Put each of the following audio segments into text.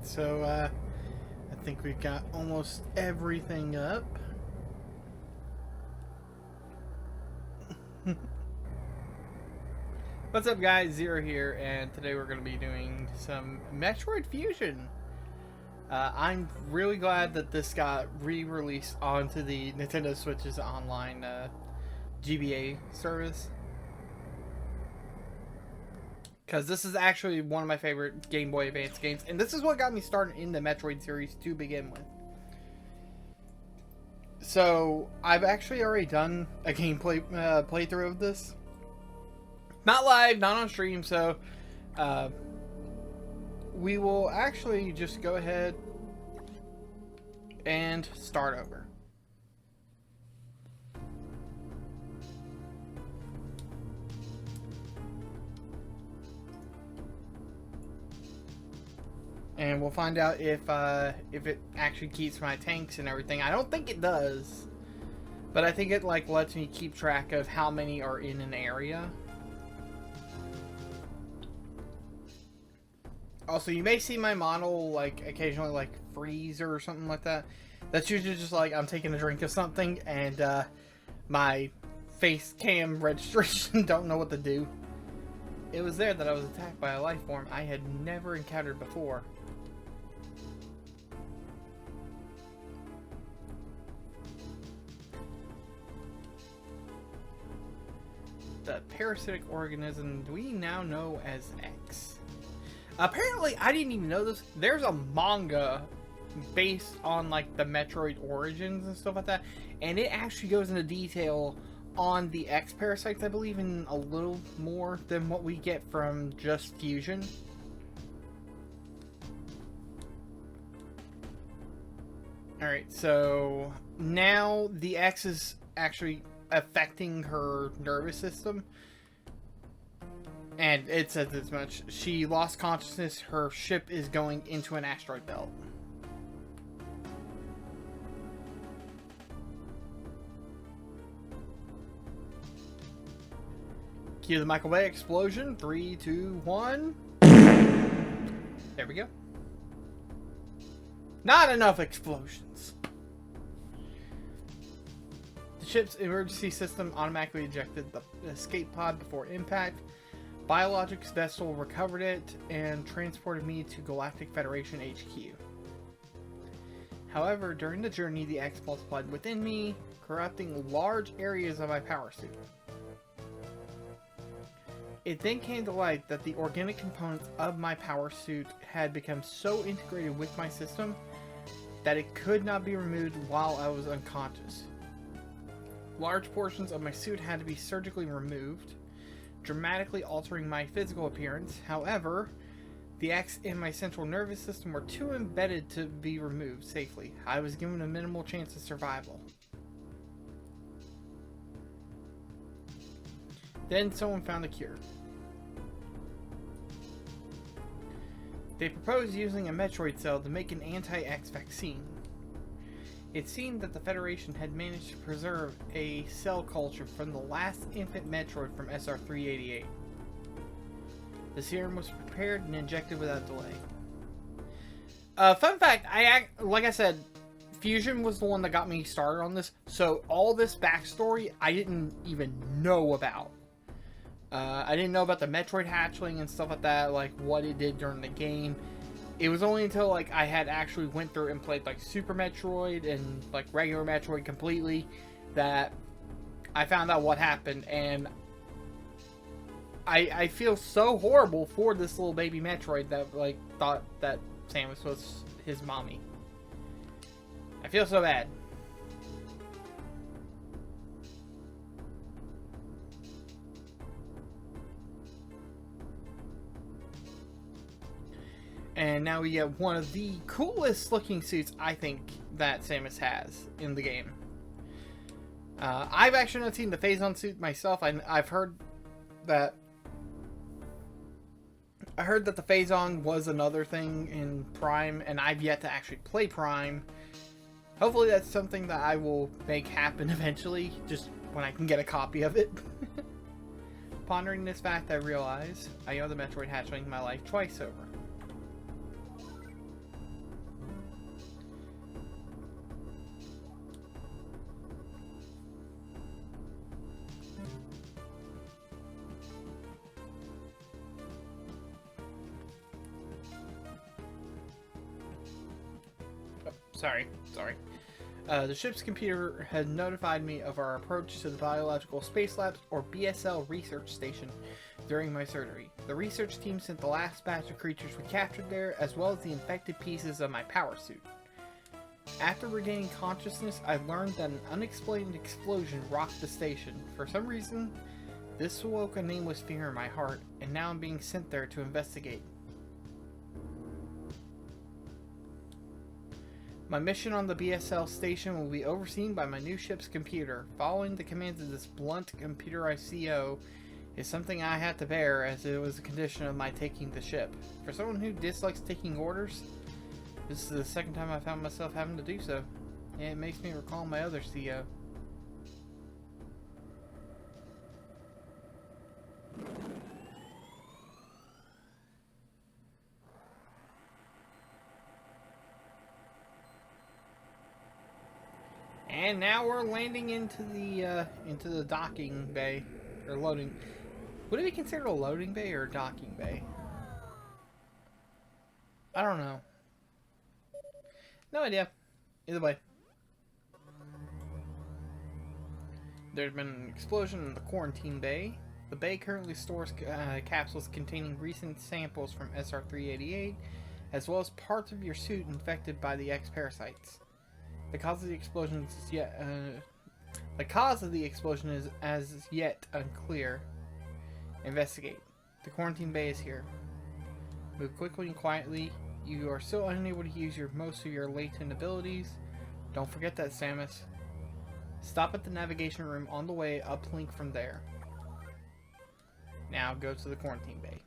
So, I think we've got almost everything up. What's up, guys? Zero here, and today we're going to be doing some Metroid Fusion. I'm really glad that this got re-released onto the Nintendo Switch's online GBA service. Because this is actually one of my favorite Game Boy Advance games. And this is what got me started in the Metroid series to begin with. So, I've actually already done a gameplay playthrough of this. Not live, not on stream, so we will actually just go ahead and start over. And we'll find out if it actually keeps my tanks and everything. I don't think it does, but I think it like lets me keep track of how many are in an area. Also, you may see my model like occasionally like freeze or something like that. That's usually just like I'm taking a drink of something and my face cam registration don't know what to do. It was there that I was attacked by a life form I had never encountered before. The parasitic organism we now know as X. Apparently, I didn't even know this. There's a manga based on like the Metroid origins and stuff like that, and it actually goes into detail on the X parasites, I believe, in a little more than what we get from just Fusion. Alright, so now the X is actually affecting her nervous system. And it says as much. She lost consciousness. Her ship is going into an asteroid belt. Cue the Michael Bay explosion. 3, 2, 1. There we go. Not enough explosions. The ship's emergency system automatically ejected the escape pod before impact. Biologics vessel recovered it and transported me to Galactic Federation HQ. However, during the journey, the X multiplied within me, corrupting large areas of my power suit. It then came to light that the organic components of my power suit had become so integrated with my system that it could not be removed while I was unconscious. Large portions of my suit had to be surgically removed, dramatically altering my physical appearance. However, the X in my central nervous system were too embedded to be removed safely. I was given a minimal chance of survival. Then someone found a cure. They proposed using a Metroid cell to make an anti-X vaccine. It seemed that the Federation had managed to preserve a cell culture from the last infant Metroid from SR-388. The serum was prepared and injected without delay. Fun fact, like I said, Fusion was the one that got me started on this, so all this backstory I didn't even know about. I didn't know about the Metroid hatchling and stuff like that, like what it did during the game. It was only until like I had actually went through and played like Super Metroid and like regular Metroid completely that I found out what happened, and I feel so horrible for this little baby Metroid that like thought that Samus was his mommy. I feel so bad. And now we get one of the coolest looking suits, I think, that Samus has in the game. I've actually not seen the Phazon suit myself. I've heard that... I heard that the Phazon was another thing in Prime, and I've yet to actually play Prime. Hopefully that's something that I will make happen eventually, just when I can get a copy of it. Pondering this fact, I realize I owe the Metroid hatchling my life twice over. Sorry. The ship's computer had notified me of our approach to the Biological Space Labs, or B.S.L, research station during my surgery. The research team sent the last batch of creatures we captured there, as well as the infected pieces of my power suit. After regaining consciousness, I learned that an unexplained explosion rocked the station. For some reason, this awoke a nameless fear in my heart, and now I'm being sent there to investigate. My mission on the B.S.L station will be overseen by my new ship's computer. Following the commands of this blunt computerized CO is something I had to bear, as it was a condition of my taking the ship. For someone who dislikes taking orders, this is the second time I found myself having to do so. It makes me recall my other CO. And now we're landing into the docking bay, or loading. Would it be considered a loading bay or a docking bay? I don't know. No idea. Either way. There's been an explosion in the quarantine bay. The bay currently stores capsules containing recent samples from SR-388, as well as parts of your suit infected by the X parasites. The cause of the explosion is as yet unclear. Investigate. The quarantine bay is here. Move quickly and quietly. You are still unable to use most of your latent abilities. Don't forget that, Samus. Stop at the navigation room on the way, uplink from there. Now go to the quarantine bay.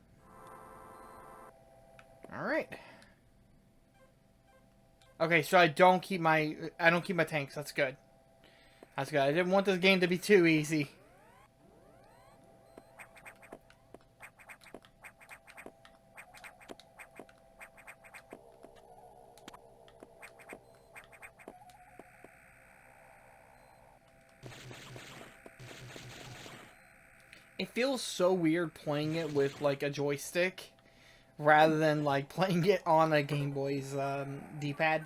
Alright. Okay, so I don't keep my tanks. That's good. That's good. I didn't want this game to be too easy. It feels so weird playing it with like a joystick rather than like playing it on a Game Boy's D-pad.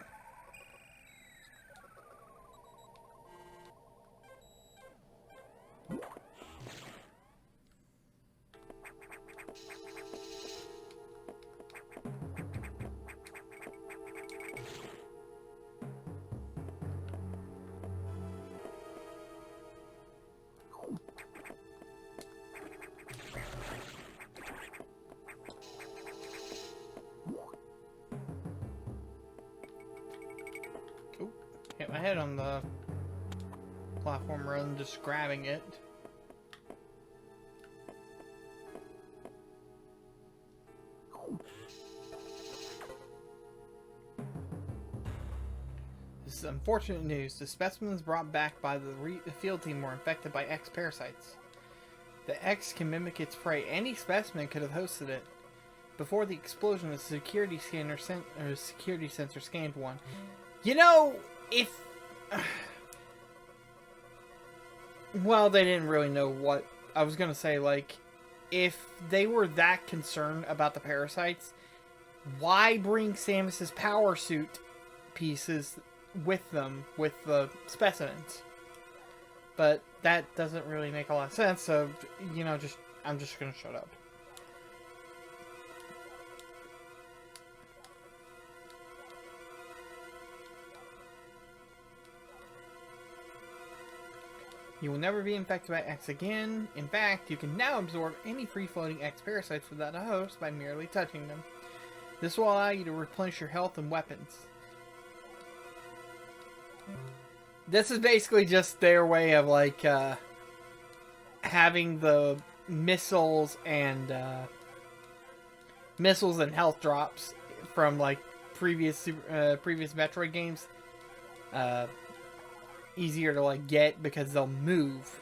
Hit my head on the platform rather than just grabbing it. This is unfortunate news. The specimens brought back by the field team were infected by X parasites. The X can mimic its prey. Any specimen could have hosted it. Before the explosion, the security sensor scanned one. You know, if... well, they didn't really know what... I was gonna say, like, if they were that concerned about the parasites, why bring Samus's power suit pieces with them, with the specimens? But that doesn't really make a lot of sense, so, you know, I'm just gonna shut up. You will never be infected by X again. In fact, you can now absorb any free-floating X parasites without a host by merely touching them. This will allow you to replenish your health and weapons. This is basically just their way of, like, having the missiles and health drops from, like, previous Metroid games. Easier to like get because they'll move,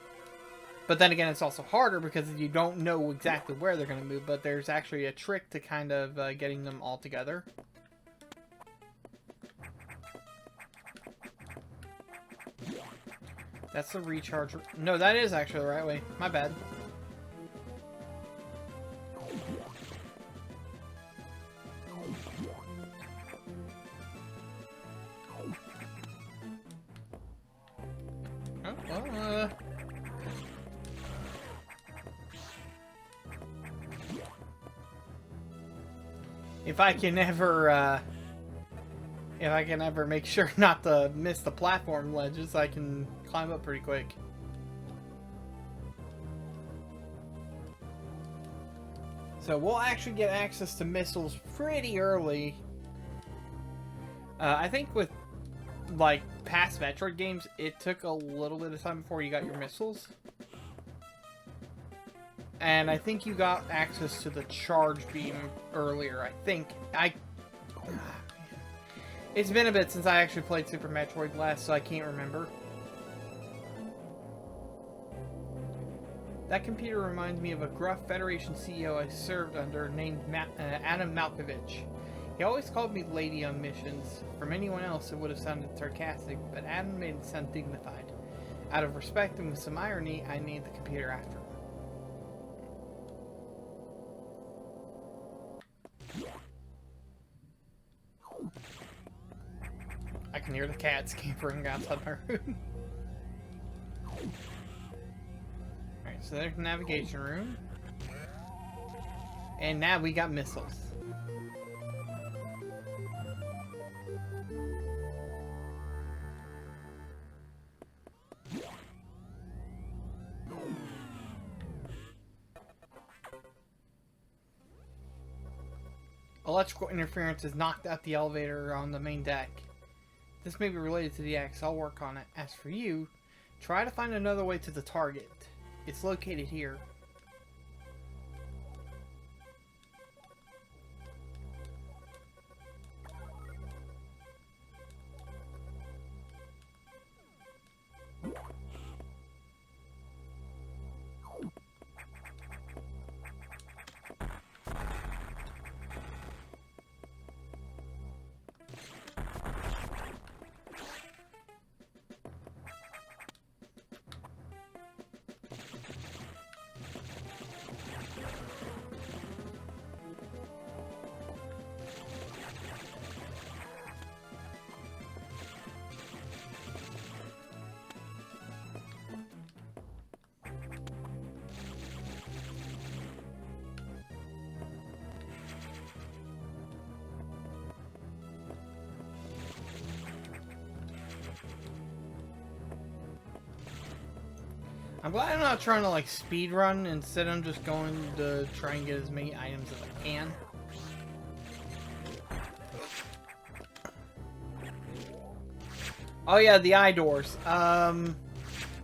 but then again it's also harder because you don't know exactly where they're going to move, but there's actually a trick to kind of getting them all together. That's the recharge. No, that is actually the right way. My bad. Oh, well, if I can ever make sure not to miss the platform ledges, I can climb up pretty quick. So we'll actually get access to missiles pretty early. I think with, like, past Metroid games, it took a little bit of time before you got your missiles. And I think you got access to the charge beam earlier, I think. It's been a bit since I actually played Super Metroid last, so I can't remember. That computer reminds me of a gruff Federation CEO I served under named Adam Malkovich. He always called me Lady on missions. From anyone else, it would have sounded sarcastic, but Adam made it sound dignified. Out of respect and with some irony, I named the computer after him. I can hear the cat scampering outside my room. Alright, so there's the navigation room. And now we got missiles. Electrical interference has knocked out the elevator on the main deck. This may be related to the X. I'll work on it. As for you, try to find another way to the target. It's located here. I'm glad I'm not trying to like speed run. Instead, I'm just going to try and get as many items as I can. Oh yeah, the eye doors.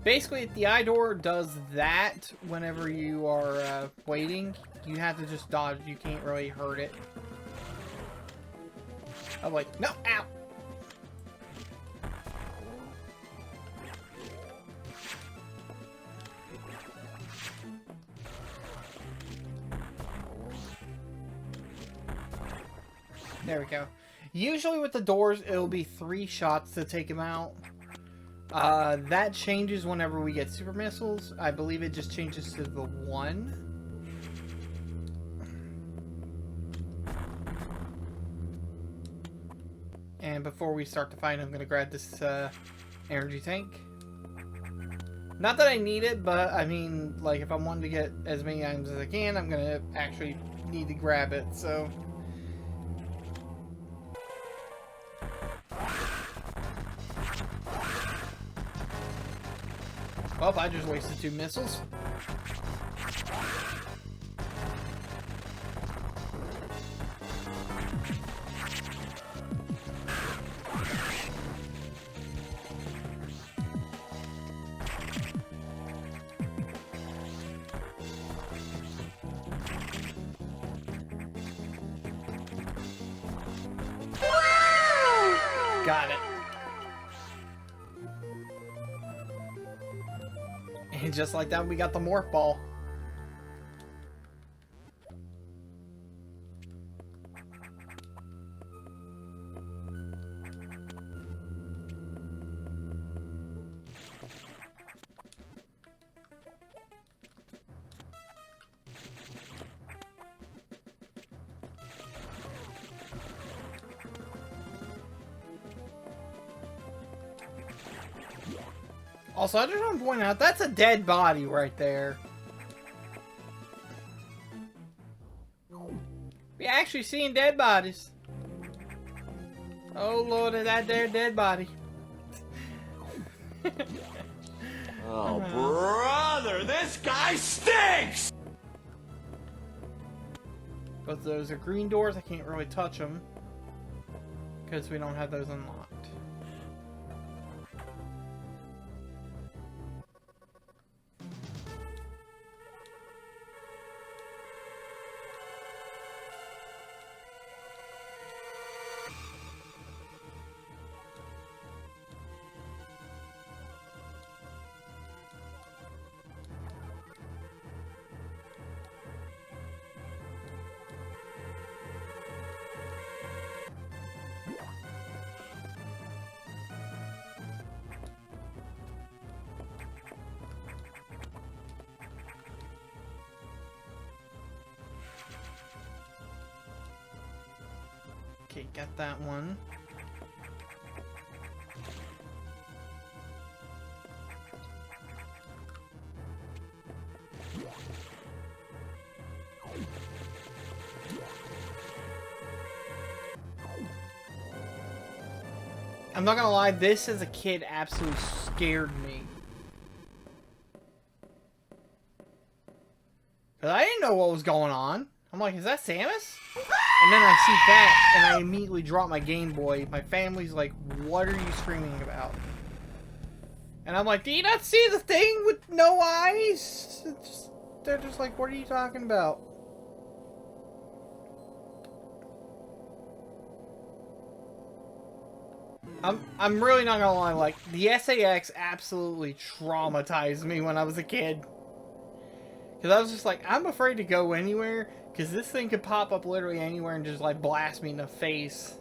Basically, the eye door does that whenever you are waiting. You have to just dodge. You can't really hurt it. I'm like, no, ow! There we go. Usually with the doors, it'll be 3 shots to take him out. That changes whenever we get super missiles. I believe it just changes to the 1. And before we start the fight, I'm going to grab this energy tank. Not that I need it, but I mean, like, if I'm wanting to get as many items as I can, I'm going to actually need to grab it, so... Well, I just wasted 2 missiles. Got it. And just like that, we got the morph ball. Also, I just want to point out, that's a dead body right there. We actually seen dead bodies. Oh lord, that there dead body. Oh, brother, this guy stinks! Both of those are green doors. I can't really touch them because we don't have those unlocked. Okay, got that one. I'm not gonna lie, this as a kid absolutely scared me. Cause I didn't know what was going on. I'm like, is that Samus? And then I see that, and I immediately drop my Game Boy. My family's like, what are you screaming about? And I'm like, do you not see the thing with no eyes? They're just like, what are you talking about? I'm really not gonna lie, like, the SAX absolutely traumatized me when I was a kid. Because I was just like, I'm afraid to go anywhere, because this thing could pop up literally anywhere and just, like, blast me in the face.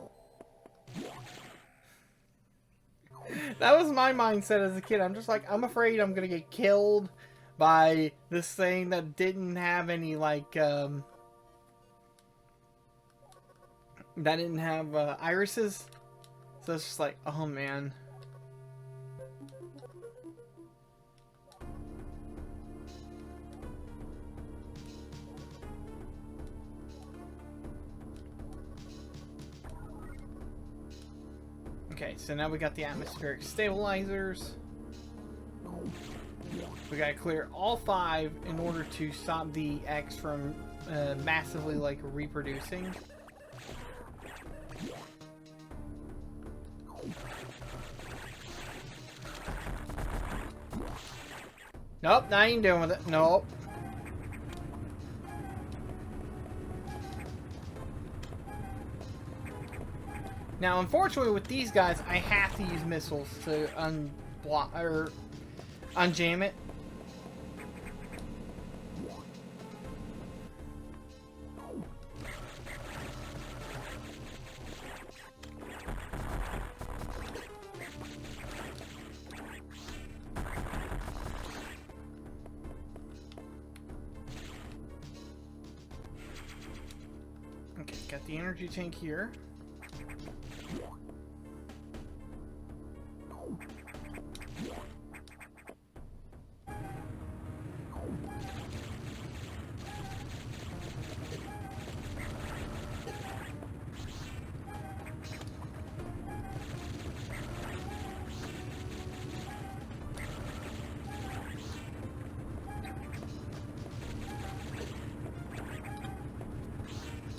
That was my mindset as a kid. I'm just like, I'm afraid I'm gonna get killed by this thing that didn't have any, like, that didn't have, irises. So it's just like, oh man. Okay, so now we got the atmospheric stabilizers. We gotta clear all 5 in order to stop the X from massively, like, reproducing. Nope, not even doing with it. Nope. Now, unfortunately, with these guys, I have to use missiles to unblock or unjam it. Okay, got the energy tank here.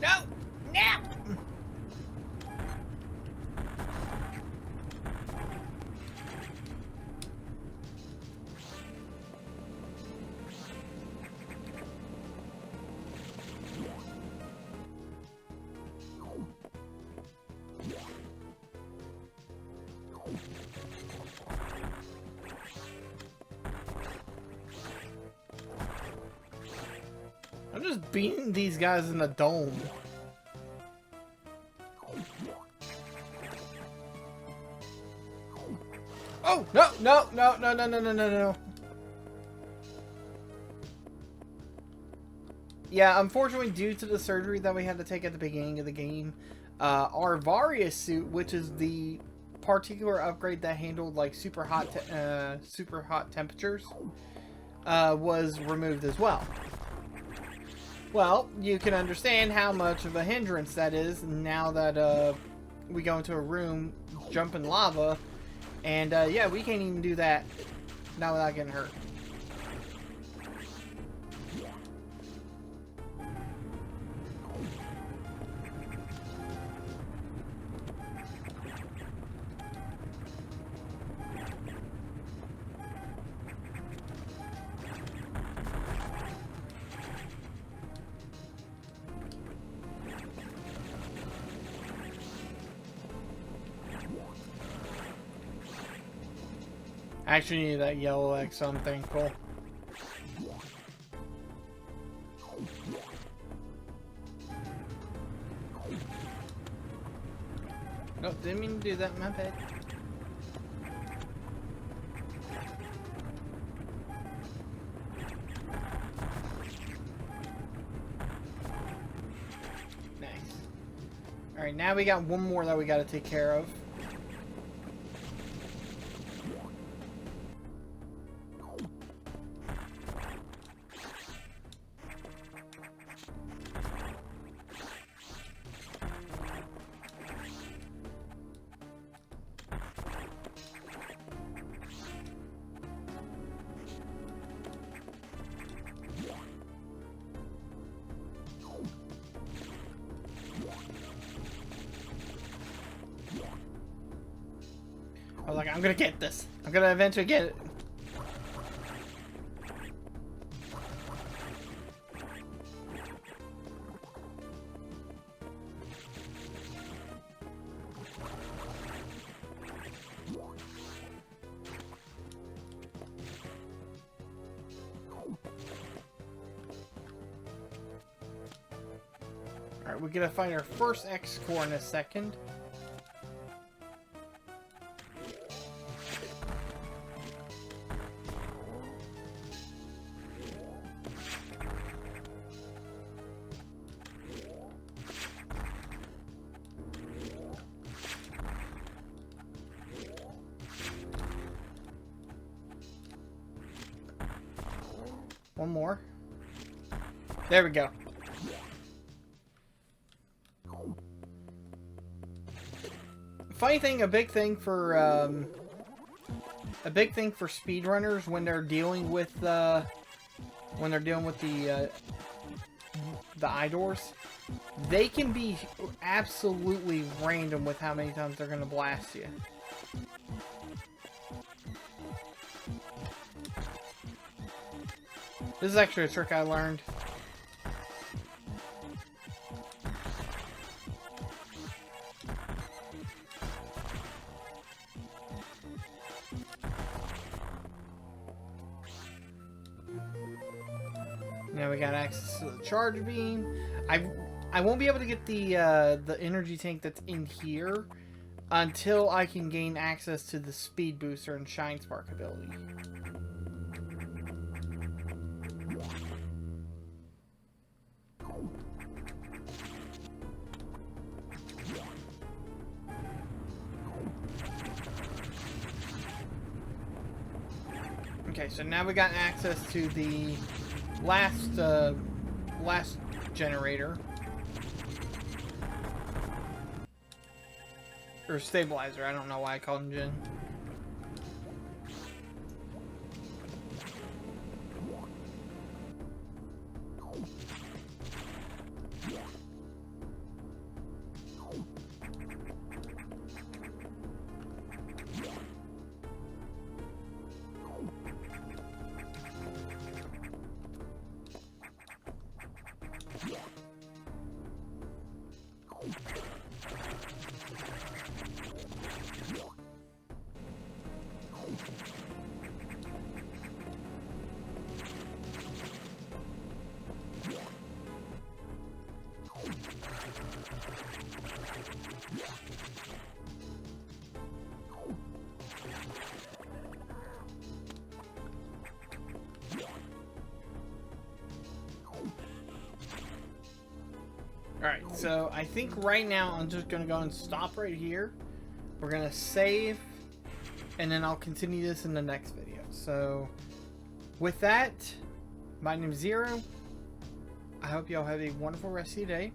No! No! I'm just beating these guys in the dome. Oh, no, no, no, no, no, no, no, no, no. Yeah, unfortunately, due to the surgery that we had to take at the beginning of the game, our Varia suit, which is the particular upgrade that handled like super hot temperatures was removed as well. Well, you can understand how much of a hindrance that is now that we go into a room, jump in lava, and yeah, we can't even do that not without getting hurt. I actually need that yellow X, so I'm thankful. Nope, didn't mean to do that, my bad. Nice. Alright, now we got one more that we gotta take care of. I was like, I'm gonna get this. I'm gonna eventually get it. Alright, we're gonna find our first X core in a second. One more. There we go. Funny thing, a big thing for speedrunners when they're dealing with the eye doors, they can be absolutely random with how many times they're gonna blast you. This is actually a trick I learned. Now we got access to the charge beam. I won't be able to get the energy tank that's in here until I can gain access to the speed booster and shine spark ability. Okay, so now we got access to the last generator. Or stabilizer, I don't know why I called him Gen. Alright, so I think right now I'm just going to go and stop right here. We're gonna save, and then I'll continue this in the next video. So, with that, my name's Zero. I hope y'all have a wonderful rest of your day,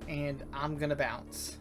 and I'm gonna bounce.